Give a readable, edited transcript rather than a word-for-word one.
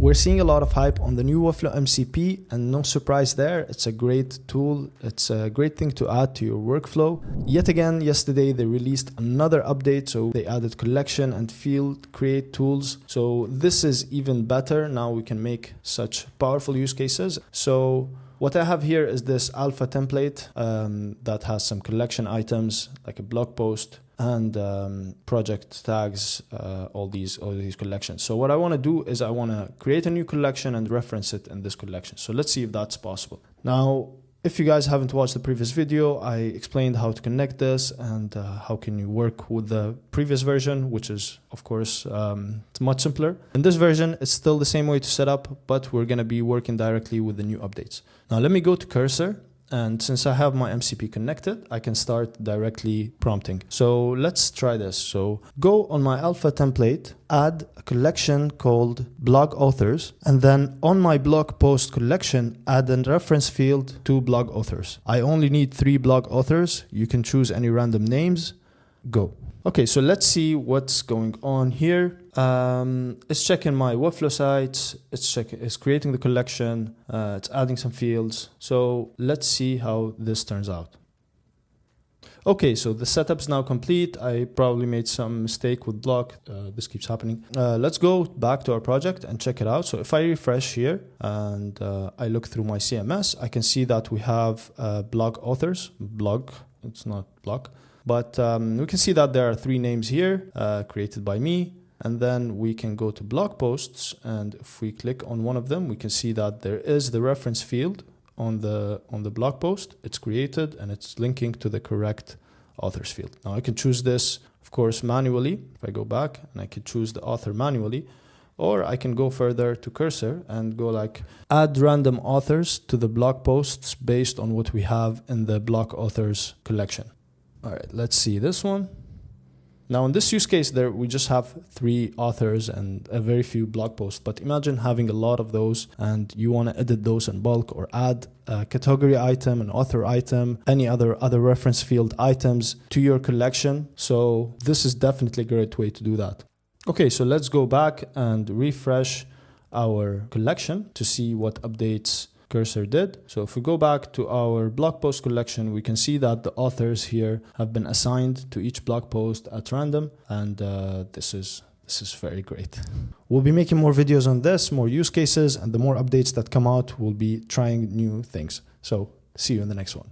We're seeing a lot of hype on the new Webflow MCP, and no surprise there, it's a great tool. It's a great thing to add to your workflow. Yet again, yesterday they released another update, so they added collection and field create tools. So this is even better. Now we can make such powerful use cases. So what I have here is this alpha template that has some collection items like a blog post and project tags, all these collections. So what I want to do is I want to create a new collection and reference it in this collection. So let's see if that's possible. Now, if you guys haven't watched the previous video, I explained how to connect this and how can you work with the previous version, which is, of course, it's much simpler. In this version, it's still the same way to set up, but we're going to be working directly with the new updates. Now, let me go to Cursor. And since I have my MCP connected, I can start directly prompting. So let's try this. So go on my alpha template, add a collection called blog authors, and then on my blog post collection, add a reference field to blog authors. I only need 3 blog authors. You can choose any random names. Go. Okay, so let's see what's going on here. It's checking my Webflow sites. It's creating the collection. It's adding some fields. So let's see how this turns out. Okay, so the setup's now complete. I probably made some mistake with blog. This keeps happening. Let's go back to our project and check it out. So if I refresh here and I look through my CMS, I can see that we have blog authors. Blog, it's not blog. But we can see that there are 3 names here created by me. And then we can go to blog posts. And if we click on one of them, we can see that there is the reference field on the blog post. It's created and it's linking to the correct authors field. Now I can choose this, of course, manually. If I go back and I can choose the author manually, or I can go further to Cursor and go like add random authors to the blog posts based on what we have in the blog authors collection. All right, let's see this one. Now in this use case there, we just have 3 authors and a very few blog posts, but imagine having a lot of those and you want to edit those in bulk or add a category item, an author item, any other reference field items to your collection. So this is definitely a great way to do that. Okay, so let's go back and refresh our collection to see what updates Cursor did. So if we go back to our blog post collection, we can see that the authors here have been assigned to each blog post at random, and this is very great. We'll be making more videos on this, more use cases, and the more updates that come out, we'll be trying new things. So see you in the next one.